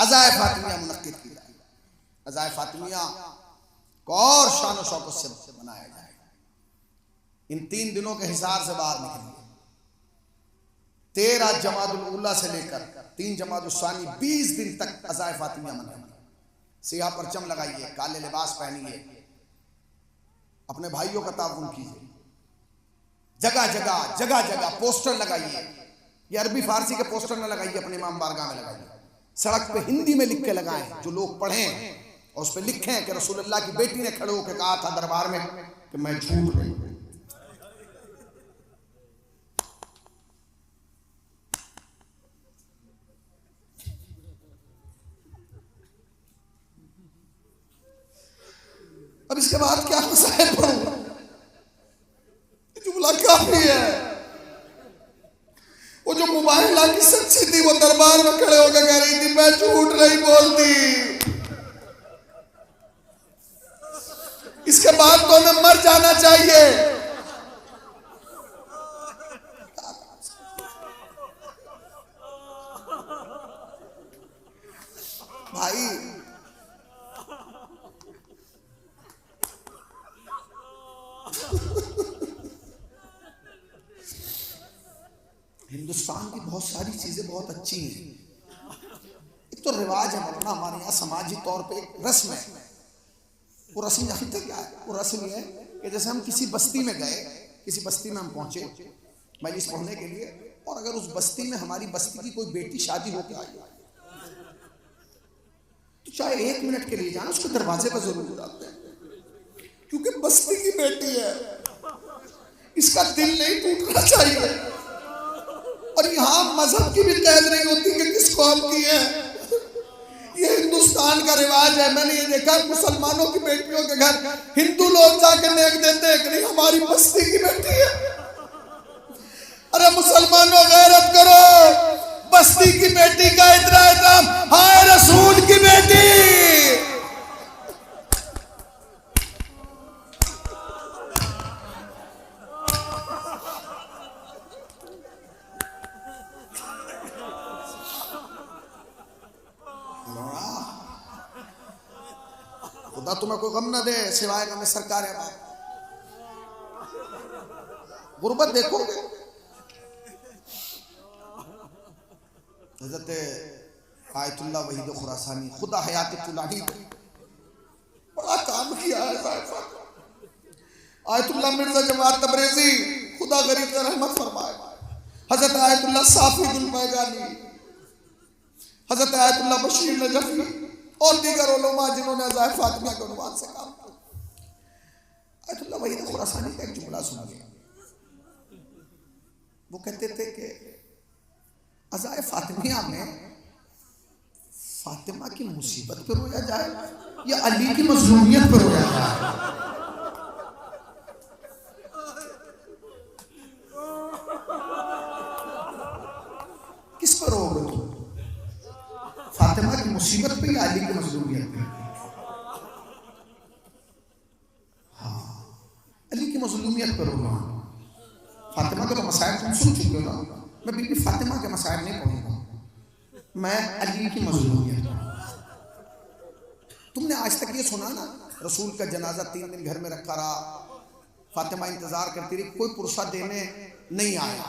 अज़ाए फातिमिया मुनक्किद की जाए, अज़ाए फातिमिया को और शान और शौकत से मनाया जाए। इन 3 दिनों के हिसार से बाहर निकलिए। 13 जमादुल उला से लेकर 3 जमादुल सानी 20 दिन तक अज़ाए फातिमिया मनाइए। सियाह परचम लगाइए, काले लिबास पहनिए, अपने भाइयों का ताउन कीजिए, जगह जगह जगह जगह पोस्टर लगाइए। ये अरबी फारसी के पोस्टर न लगाइए, अपने इमाम बारगाह में लगाइए। सड़क पे हिंदी में लिख के लगाएं, जो लोग पढ़ें और उस पर लिखें कि रसूलुल्लाह की बेटी ने खड़े होकर कहा था दरबार में कि मैं झूठ नहीं। अब इसके बाद क्या मसाइल पढ़ूंगा? जुमला काफी है। वो जो मुबाहिला की सच्ची थी वो दरबार में खड़े होकर कह रही थी मैं झूठ नहीं बोलती। इसके बाद तो हमें मर जाना चाहिए। भाई हिंदुस्तान की बहुत सारी चीजें बहुत अच्छी हैं। एक तो रिवाज है मौलाना, हमारे यहाँ समाजी तौर पे एक रस्म है। वो रस्म जानते क्या है? वो रस्म ये है कि जैसे हम किसी बस्ती में गए, किसी बस्ती में हम पहुंचे मजलिस पढ़ने के लिए, और अगर उस बस्ती में हमारी बस्ती की कोई बेटी शादी होकर आई तो चाहे 1 मिनट के लिए जाना, उसके दरवाजे पर जरूर जाते हैं, क्योंकि बस्ती की बेटी है, इसका दिल नहीं टूटना चाहिए। और यहाँ मजहब की भी कैद नहीं होती कि किस कौम की है। ये हिंदुस्तान का रिवाज है। मैंने ये देखा मुसलमानों की बेटियों के घर हिंदू लोग जाकर नेक देते हैं कि नहीं हमारी बस्ती की बेटी है। अरे मुसलमानों गैरत करो, बस्ती की बेटी का इतना एहतराम, हाय रसूल की बेटी। खुदा तुम्हें कोई गम ना दे सिवाय गम सरकार है। गुर्बत देखोगे। हज़रत आयतुल्लाह वहीद खुरासानी खुदा हयात तुलानी बड़ा काम किया है। आयतुल्लाह मिर्जा जमात तबरेज़ी खुदा गरीब का रहमत फरमाए। हज़रत आयतुल्लाह साफ़ी दुल पैगानी, हज़रत आयतुल्लाह बशीर नजफ़ी और दीगर उलमा जिन्होंने अज़ाए फातिमिया के उन्वान से काम किया। आयतुल्लाह वहीद खुरासानी का एक जुमला सुनिए। वो कहते थे कि अज़ाए फातिमिया में फातिमा की मुसीबत पर रोया जाए या अली की मज़लूमियत पर रोया जाए? किस पर रोगे तुम? फातिमा की मुसीबत पे या अली की मज़लूमियत पे? हाँ, अली की मज़लूमियत पर रोना। फातिमा के तो मसाइल तुम सुन चुके हो ना। मैं बीबी फातिमा के मसाइल नहीं पढ़ूंगा, मैं अली की मज़लूमियत। तुमने आज तक ये सुना ना रसूल का जनाजा 3 दिन घर में रखा रहा, फातिमा इंतजार करती रही, कोई पुरसा देने नहीं आया।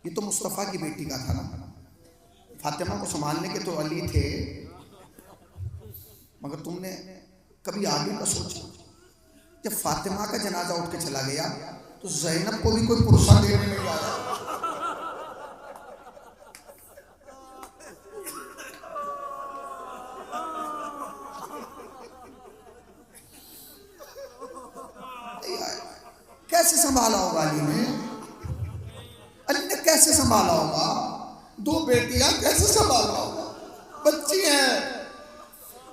ये तो मुस्तफ़ा की बेटी का था ना। फातिमा को संभालने के तो अली थे, मगर तुमने कभी आगे का सोचा? जब फातिमा का जनाजा उठ के चला गया तो ज़ैनब को भी कोई पुरसा देने नहीं आया। कैसे संभाला होगा अली ने? अली ने कैसे संभाला होगा? 2 बेटियां कैसे संभाला होगा? बच्ची हैं।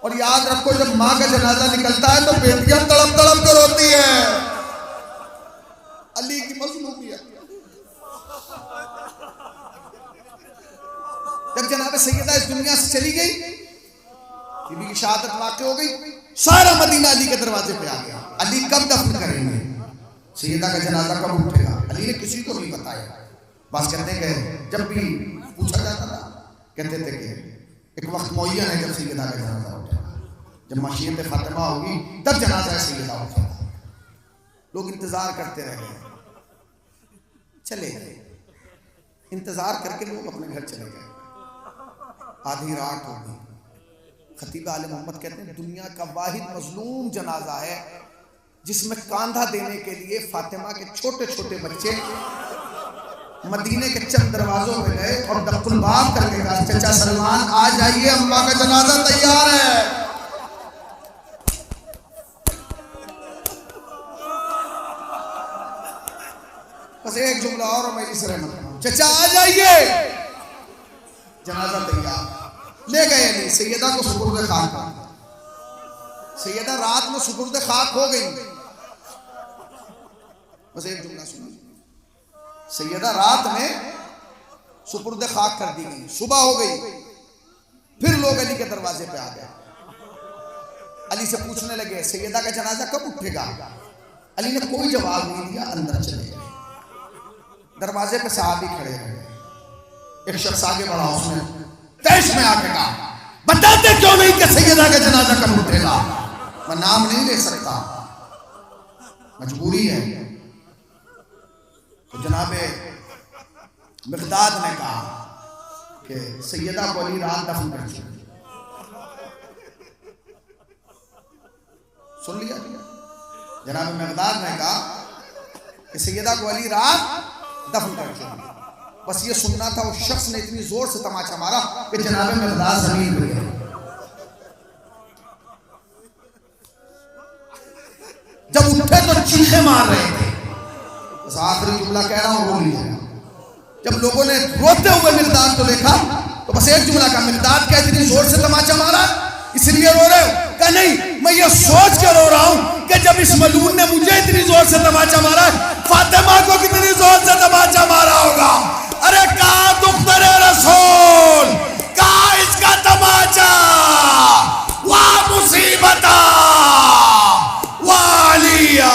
और याद रखो जब माँ का जनाजा निकलता है तो बेटियां तड़प तड़प कर रोती हैं। अली की मज़लूमियत। जब जनाब सैयदा इस दुनिया से चली गई, बीबी की शहादत वाक़ई हो गई, सारा मदीना अली के दरवाजे पे आ गया। अली कब दफन करेंगे? सैयदा का जनाजा कब उठेगा? अली ने किसी को नहीं बताया। बस कहते हैं कि जब भी पूछा जाता था कहते थे कि एक वक्त मुअय्यन है जब सैयदा का जनाजा उठेगा, जब मशीयत फातिमा होगी तब जनाजा सैयदा उठेगा। लोग इंतजार करते रह गए, चले गए, इंतजार करके लोग अपने घर चले गए। आधी रात हो गई। खतीब आले मोहम्मद कहते हैं दुनिया का वाहिद मजलूम जनाजा है जिसमें कांधा देने के लिए फातिमा के छोटे छोटे बच्चे मदीने के चंद दरवाजों में गए और दख्खुल बाब करके कहा चचा सलमान आ जाइए, अम्मा का जनाजा तैयार है। बस एक जुमला और मैं इस रहमत, चचा आ जाइए, जनाजा तैयार। ले गए अली, सैयदा को सुपुर्द खाक। सैयदा रात में सुपुर्द खाक हो गई। बस एक जुमला सुनिए, सैयदा रात में सुपुर्द खाक कर दी गई, सुबह हो गई। फिर लोग अली के दरवाजे पे आ गए, अली से पूछने लगे सैयदा का जनाजा कब उठेगा। अली ने कोई जवाब नहीं दिया, अंदर चले गए। दरवाजे पे सहाबी खड़े रहे। एक शख्स आगे बढ़ा, उसने तैश में आके कहा बताते क्यों नहीं कि सैयदा का जनाजा कब उठेगा। मैं नाम नहीं ले सकता, मजबूरी है। तो जनाबे मिक़दाद ने कहा कि सैयदा को अली रात दफन कर चुके। सुन लिया, जनाब मिक़दाद ने कहा कि सैयदा को अली रात दफन कर चुके। बस ये सुनना था, उस शख्स ने इतनी जोर से तमाचा मारा कि जनाब मिक़दाद जमीन पे गिरे। जब उठे तो चीखे मार रहे थे। बस आखिरी जुमला कह रहा हूं, बोल लीजिएगा। जब लोगों ने रोते हुए मिक़दाद को देखा तो बस एक जुमला का, मिक़दाद क्या इतनी जोर से तमाचा मारा इसलिए रो रहे हो? क्या नहीं, मैं ये सोच के रो रहा हूं कि जब इस मलून ने मुझे इतनी जोर से तमाचा मारा, फातिमा को कितनी जोर से तमाचा मारा होगा। अरे कहाँ दुख्तर रसूल, कहाँ इसका तमाचा, वाह मुसीबता, वाह अलिया।